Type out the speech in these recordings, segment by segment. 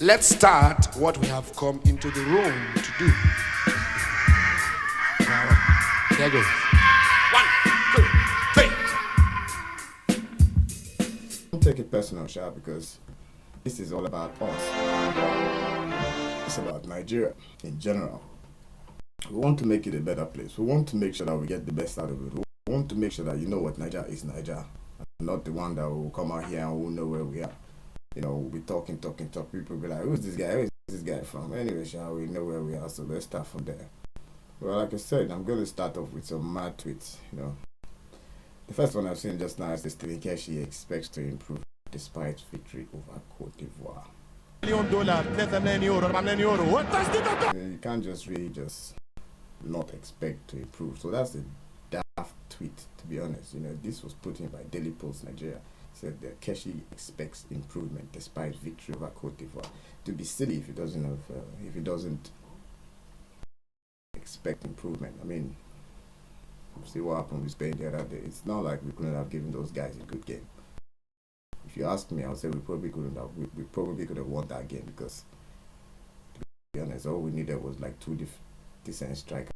Let's start what we have come into the room to do. There goes. 1, 2, 3. Don't take it personal, Sha, because this is all about us. It's about Nigeria in general. We want to make it a better place. We want to make sure that we get the best out of it. We want to make sure that you know what Nigeria is Nigeria. Not the one that will come out here and will know where we are. You know, we'll be talking. People will be like, who's this guy? Where's this guy from? Anyway, Sha, we know where we are, so let's start from there. Well, like I said, I'm going to start off with some mad tweets, you know. The first one I've seen just now is the Stephen Keshi expects to improve despite victory over Cote d'Ivoire. You can't just really just not expect to improve. So that's a daft tweet, to be honest. You know, this was put in by Daily Post Nigeria. Said that Keshi expects improvement despite victory over Cote d'Ivoire. To be silly if he doesn't expect improvement. I mean, see what happened with Spain the other day. It's not like we couldn't have given those guys a good game. If you ask me, I would say we probably could have won that game, because to be honest, all we needed was like two decent strikers.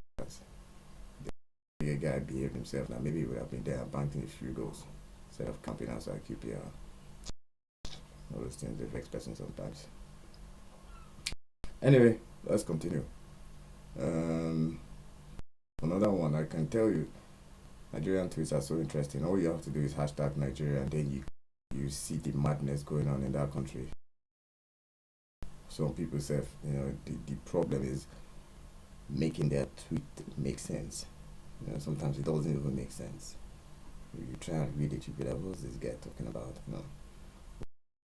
The guy behaved himself. Now maybe he would have been there and banked in a few goals instead of camping outside QPR. All those things they vex person sometimes. Anyway, let's continue. Another one, I can tell you, Nigerian tweets are so interesting. All you have to do is hashtag Nigeria, and then you see the madness going on in that country. Some people say, you know, the problem is making their tweet make sense. You know, sometimes it doesn't even make sense. You try and read it, you be like, what's this guy talking about? You know,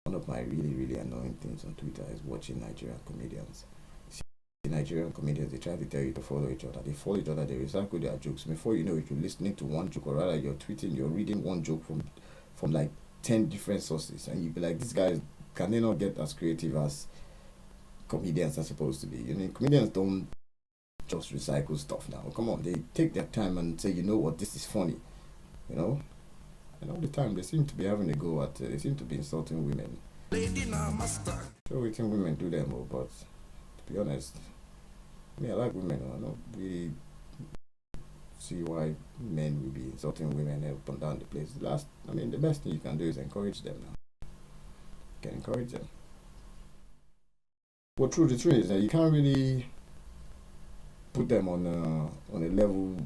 one of my really annoying things on Twitter is watching Nigerian comedians. The Nigerian comedians, they try to tell you to follow each other. They follow each other, they recycle their jokes. Before you know it, you're listening to one joke, or rather you're reading one joke from like 10 different sources, and you be like, these guys, can they not get as creative as comedians are supposed to be? You know, comedians don't just recycle stuff now. Come on, they take their time and say, you know what, this is funny, you know? And all the time, they seem to be having a go at, they seem to be insulting women. Sure, we think women do them all, but to be honest, I like women. I don't really see why men will be insulting women up and down the place. The best thing you can do is encourage them now. You can encourage them. But the truth is that you can't really put them on a level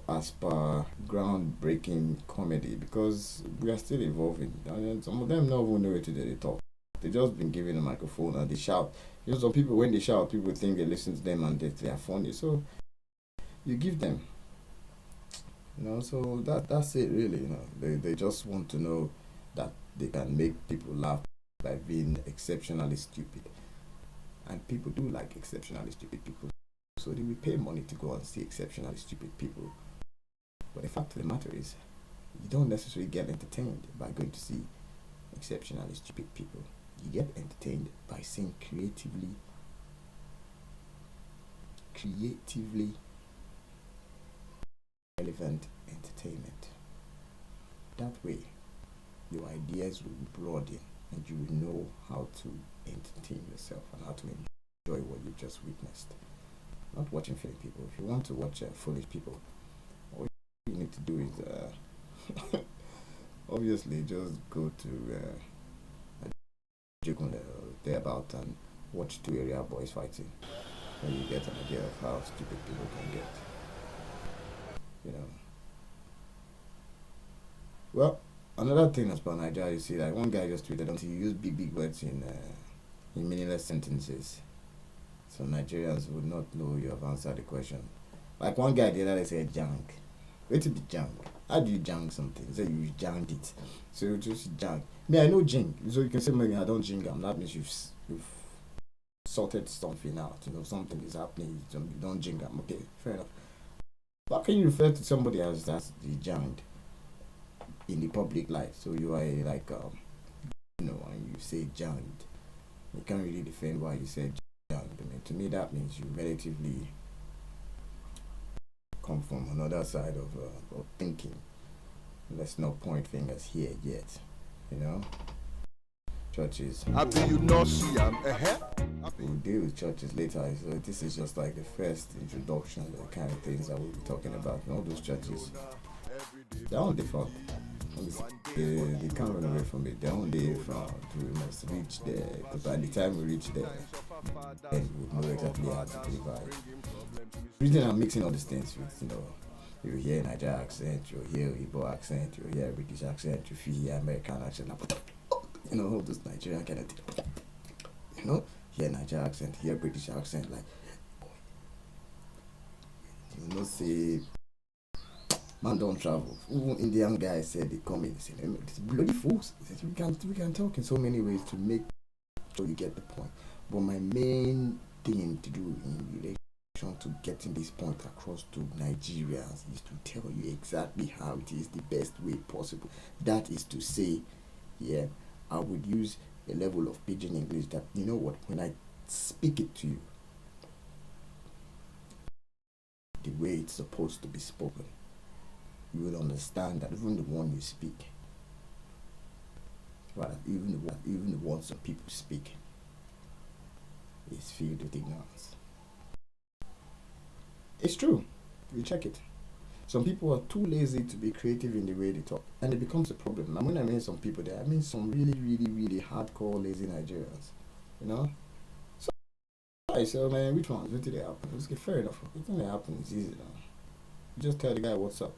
as per groundbreaking comedy, because we are still evolving. And some of them don't even know it till they talk. They just been given a microphone and they shout. You know, some people, when they shout, people think they listen to them and they are funny. So you give them, you know. So that's it, really. You know, they just want to know that they can make people laugh by being exceptionally stupid, and people do like exceptionally stupid people. So they will pay money to go and see exceptionally stupid people. But the fact of the matter is, you don't necessarily get entertained by going to see exceptionally stupid people. You get entertained by seeing creatively relevant entertainment. That way, your ideas will broaden and you will know how to entertain yourself and how to enjoy what you just witnessed. Not watching funny people. If you want to watch foolish people, all you need to do is obviously just go to thereabout and watch two area boys fighting, and you get an idea of how stupid people can get. You know. Well, another thing about Nigeria, you see, like one guy just tweeted until you use big words in meaningless sentences, so Nigerians would not know you have answered the question. Like one guy the other day said jank. Wait to be jank. How do you jank something? Say you janked it. So you just jank. Me, I know jink. So you can say maybe I don't jink. That means you've sorted something out. You know, something is happening. You don't jink. Okay, fair enough. How can you refer to somebody as the janked in the public light? So you are like you know, and you say janked, you can't really defend why you said janked. I mean, to me that means you relatively come from another side of thinking. Let's not point fingers here yet, you know. churches. Happy you not see I'm We'll deal with churches later. So this is just like the first introduction to the kind of things that we'll be talking about. All those churches, they're on the front. They can't run away from it. They're on the front. We must reach there. Because by the time we reach there, then we'll know exactly how to deliver it. The reason I'm mixing all these things with, you hear Nigerian accent, you hear Igbo accent, you hear British accent, you hear American accent, all those Nigerian kind of thing. Hear Nigerian accent, hear British accent, like, say, man don't travel. Even Indian guys said they come in and say, it's bloody fools. We can talk in so many ways to make sure you get the point. But my main thing to do in relation to getting this point across to Nigerians is to tell you exactly how it is the best way possible. That is to say, I would use a level of pidgin English that, when I speak it to you, the way it's supposed to be spoken, you will understand that even the one you speak, even the one some people speak, is filled with ignorance. It's true. You check it. Some people are too lazy to be creative in the way they talk, and it becomes a problem. And when I mean some people there, I mean some really, really, really hardcore lazy Nigerians. So man, which ones? When did they happen? Okay, fair enough. When they happen, it's easy now. You just tell the guy what's up.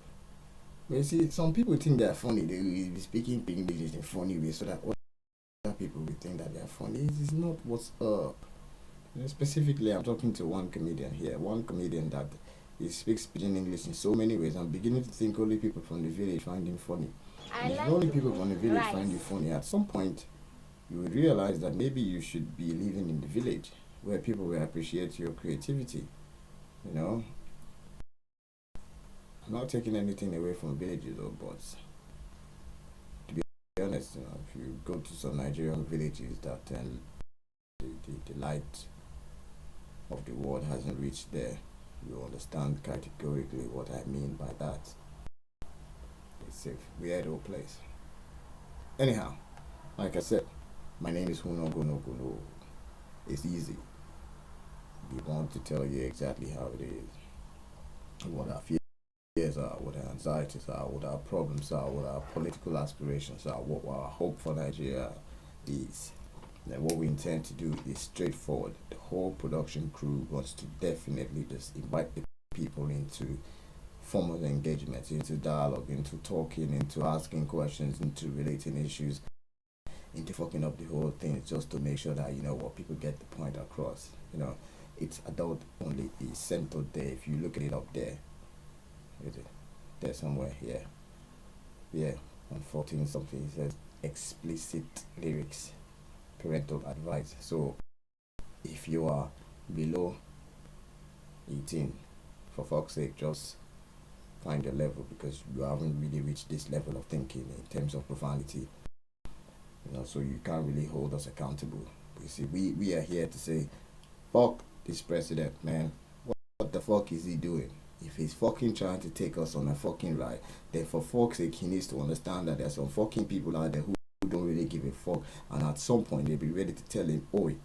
But you see, some people think they're funny. They will be speaking English in a funny way so that other people will think that they're funny. It is not what's up. Specifically, I'm talking to one comedian here. One comedian that he speaks pidgin English in so many ways. I'm beginning to think only people from the village find him funny. And if only people from the village find you funny, at some point, you will realize that maybe you should be living in the village where people will appreciate your creativity. I'm not taking anything away from villages, though, but to be honest, if you go to some Nigerian villages that the light of the world hasn't reached there, you understand categorically what I mean by that. It's a weird old place. Anyhow, like I said, my name is Huno Gono Gono. It's easy. We want to tell you exactly how it is, what our fears are, what our anxieties are, what our problems are, what our political aspirations are, what our hope for Nigeria is. And what we intend to do is straightforward. The whole production crew wants to definitely just invite the people into formal engagement, into dialogue, into talking, into asking questions, into relating issues, into fucking up the whole thing, just to make sure that people get the point across. It's adult only. It's centered there. If you look at it up there, there somewhere here. Yeah, on 14 something it says explicit lyrics, parental advice. So if you are below 18, for fuck's sake, just find your level, because you haven't really reached this level of thinking in terms of profanity. So you can't really hold us accountable. You see, we are here to say, fuck this president, man. What the fuck is he doing? If he's fucking trying to take us on a fucking ride, then for fuck's sake, he needs to understand that there's some fucking people out there who don't really give a fuck, and at some point they'll be ready to tell him, oi,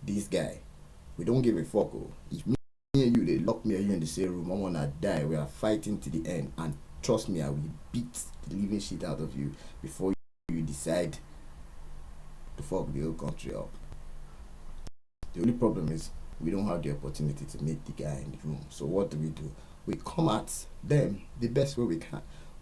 this guy, we don't give a fuck. If me and you, they lock me and you in the same room, I wanna die. We are fighting to the end, and trust me, I will beat the living shit out of you before you decide to fuck the whole country up. The only problem is we don't have the opportunity to meet the guy in the room. So what do? We come at them the best way we can.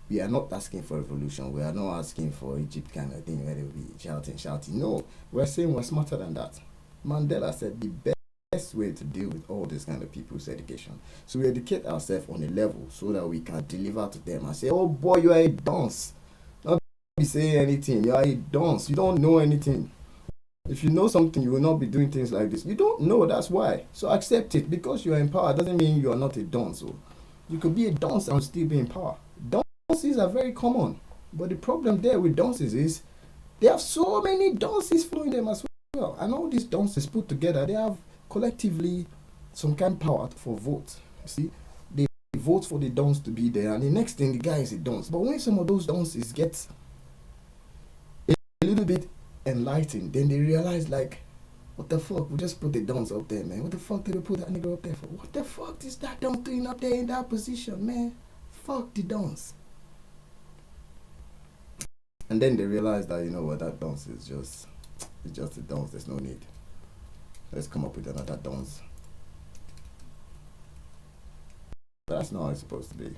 We are not asking for revolution. We are not asking for Egypt kind of thing where they'll be shouting. No, we're saying we're smarter than that. Mandela said the best way to deal with all this kind of people is education. So we educate ourselves on a level so that we can deliver to them and say, oh boy, you are a dunce. Not be saying anything. You are a dunce. You don't know anything. If you know something, you will not be doing things like this. You don't know, that's why. So accept it. Because you are in power doesn't mean you are not a dunce. So you could be a dunce and still be in power. Dunces are very common. But the problem there with dunces is they have so many dunces following them as well. And all these dunces put together, they have collectively some kind of power for vote. You see, they vote for the dunce to be there, and the next thing, the guy is a dunce. But when some of those dunces get a little bit enlightened. Then they realize, like, what the fuck? We just put the dons up there, man. What the fuck did we put that nigga up there for? What the fuck is that don doing up there in that position, man? Fuck the dons. And then they realize that, you know what, that dons is just, it's just the dons. There's no need. Let's come up with another dons. But that's not how it's supposed to be.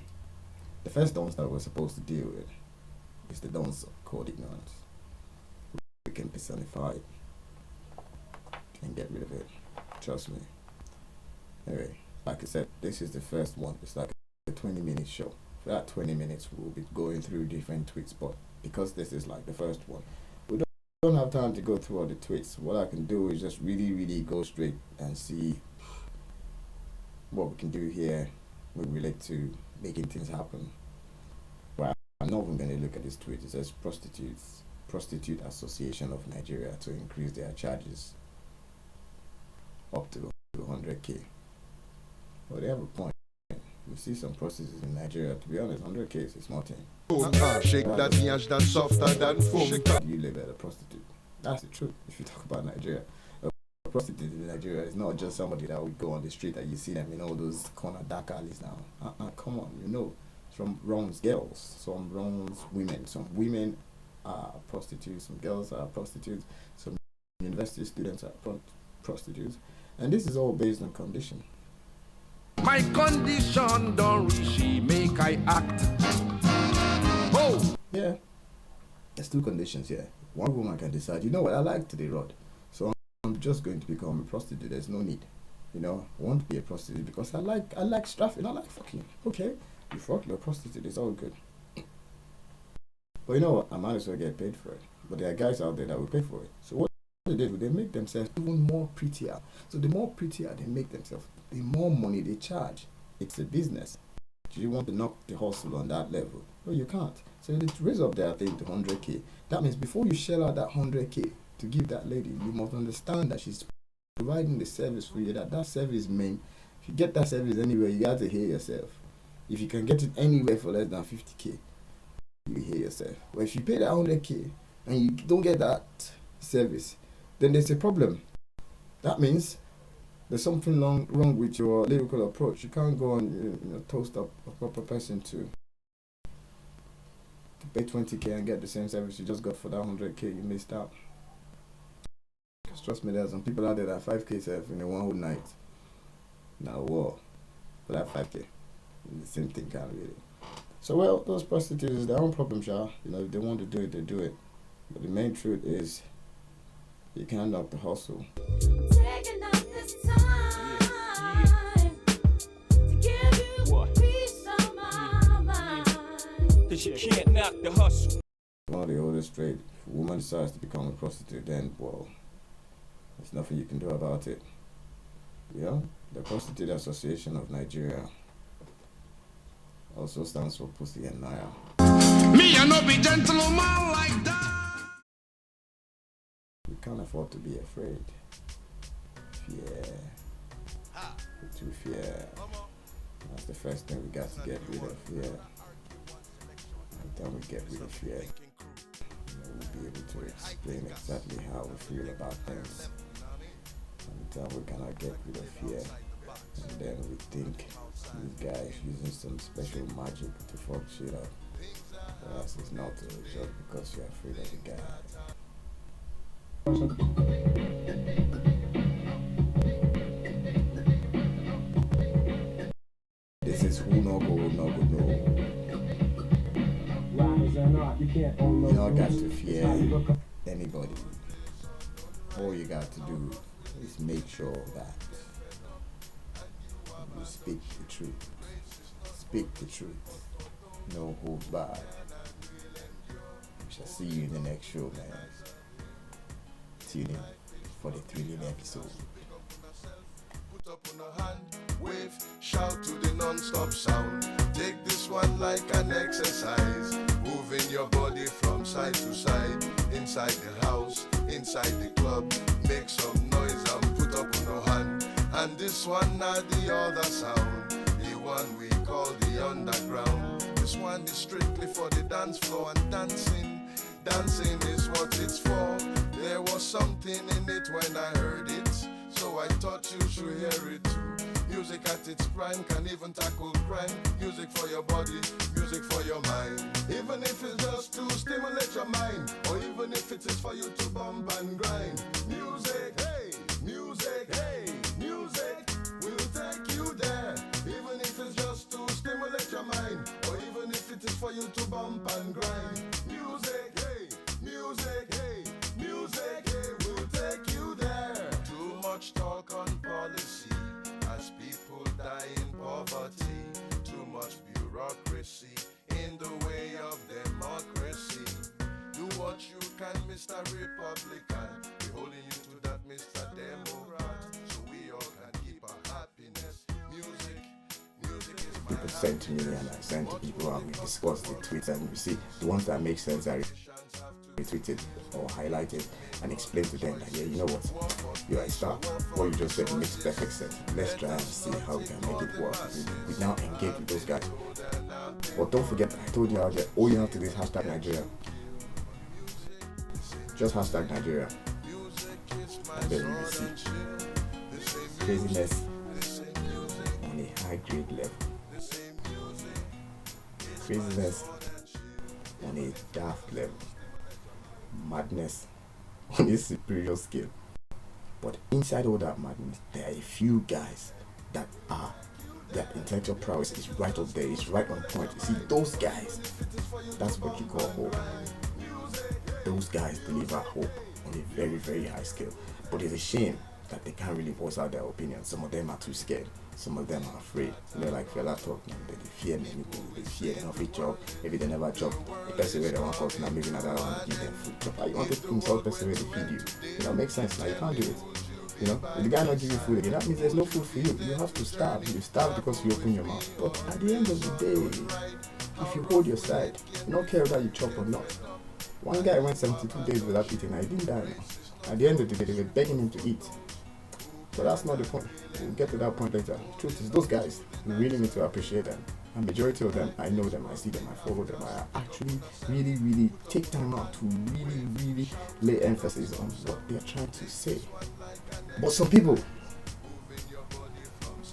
The first dons that we're supposed to deal with is the dons called ignorance. We can personify it and get rid of it. Trust me. Anyway, like I said, this is the first one. It's like a 20-minute show. For that 20 minutes, we'll be going through different tweets, but because this is like the first one, we don't have time to go through all the tweets. What I can do is just really go straight and see what we can do here. We relate to making things happen. Well, I'm not even going to look at this tweet. It says Prostitute Association of Nigeria to increase their charges up to 100k. Well, they have a point. We see some prostitutes in Nigeria. To be honest, 100k is nothing. Shake that yash that's softer than foam. You live as a prostitute. That's the truth. If you talk about Nigeria, a prostitute in Nigeria is not just somebody that would go on the street and you see them in all those corner dark alleys now. Come on, you know. Some wrongs girls, some wrongs women. Some women are prostitutes, some girls are prostitutes, some university students are prostitutes. And this is all based on condition. My condition don't really make I act. Oh! Yeah. There's two conditions here. One woman can decide, you know what, I like to the rod. So I'm just going to become a prostitute. There's no need. You know, I want to be a prostitute because I like strapping, I like fucking. Okay. You fuck, you're a prostitute, it's all good. But you know what, I might as well get paid for it. But there are guys out there that will pay for it. So what they do, they make themselves even more prettier. So the more prettier they make themselves, the more money they charge. It's a business. Do you want to knock the hustle on that level? No, you can't. So they raise up their thing to 100k. That means before you shell out that 100k to give that lady, you must understand that she's providing the service for you. That service means, if you get that service anywhere, you got to hear yourself. If you can get it anywhere for less than 50k, you hear yourself. But if you pay that 100k and you don't get that service, then there's a problem. That means there's something wrong with your lyrical approach. You can't go and toast up a proper person to pay 20k and get the same service you just got for that 100k you missed out. Because trust me, there's some people out there that 5k serve in a one whole night. Now war for that 5k. The same thing can't really. So well, those prostitutes is their own problem, Sha. You know, if they want to do it, they do it. But the main truth is you can't knock the hustle. Taking up this time to give you a piece of my mind. Cause you can't knock the hustle. One of the oldest trade. If a woman decides to become a prostitute, then well, there's nothing you can do about it. You know, the Prostitute Association of Nigeria also stands for Pussy and Naya. Me, I no be gentleman like that. We can't afford to be afraid. Fear. We're too fear. That's the first thing we got to get rid of, fear. And then we get rid of fear, we'll be able to explain exactly how we feel about things. And then we cannot get rid of fear. And then we think these guys using some special magic to fuck shit up. Whereas it's not just because you're afraid of the guy. This is who no go, no. You don't got to fear anybody. All you got to do is make sure that you speak the truth. Speak the truth. No holds barred. We shall see you in the next show, man. Tune in for the thrilling episode. Put up on a hand, wave, shout to the non-stop sound. Take this one like an exercise. Moving your body from side to side. Inside the house, inside the club. Make some noise and put up on a hand. And this one not the other sound. The one we call the underground. This one is strictly for the dance floor and dancing. Dancing is what it's for. There was something in it when I heard it, so I thought you should hear it too. Music at its prime can even tackle crime. Music for your body, music for your mind. Even if it's just to stimulate your mind, or even if it is for you to bump and grind. Music, hey, music, hey, music will take you there. Even if it's just to stimulate your mind, or even if it is for you to bump and grind. Music, hey, music, hey, music, hey, will take you there. Too much talk on policy as people die in poverty. Too much bureaucracy in the way of democracy. Do what you can, Mr. Republican. We're holding you to that, Mr. Democrat, so we all can keep our happiness. Music, music is my People send to me and I send to people and we discuss the tweets, and we see the ones that make sense are retweeted or highlighted and explain to them that, yeah, you know what, you're a star. What you just said makes perfect sense. Let's try and see how we can make it work. We now engage with those guys. But don't forget, I told you out there, all you have to do is hashtag Nigeria. Just hashtag Nigeria. And then you will see craziness on a high grade level. Craziness on a daft level. Madness on a superior scale. But inside all that madness, there are a few guys that are, their intellectual prowess is right up there, it's right on point. You see, those guys, that's what you call hope. Those guys deliver hope on a very, very high scale. But it's a shame that they can't really voice out their opinions. Some of them are too scared. Some of them are afraid. You know, like fella talk, they fear anything. They fear enough a job. Maybe they never job. The person where they want to now, maybe another one give them food. So you want to insult the person where they feed you. You know, makes sense. Now you can't do it. You know, if the guy not give you food again, that means there's no food for you. You have to starve. You starve because you open your mouth. But at the end of the day, if you hold your side, you don't care whether you chop or not. One guy went 72 days without eating, and he didn't die. At the end of the day, they were begging him to eat. But that's not the point. We'll get to that point later. The truth is, those guys, we really need to appreciate them. And majority of them, I know them, I see them, I follow them. I actually really take time out to really lay emphasis on what they're trying to say. But some people,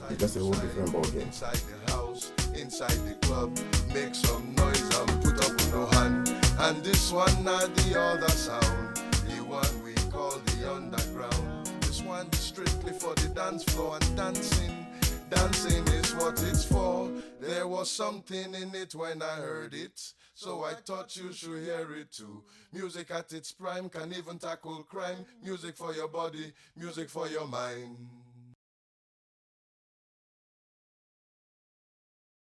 it's just a whole different ballgame. inside the house, inside the club, make some noise and put up no hand. And this one not the other sound, the one we call the underground. This one is strictly for the dance floor and dancing. Dancing is what it's for. There was something in it when I heard it, so I thought you should hear it too. Music at its prime can even tackle crime. Music for your body, music for your mind.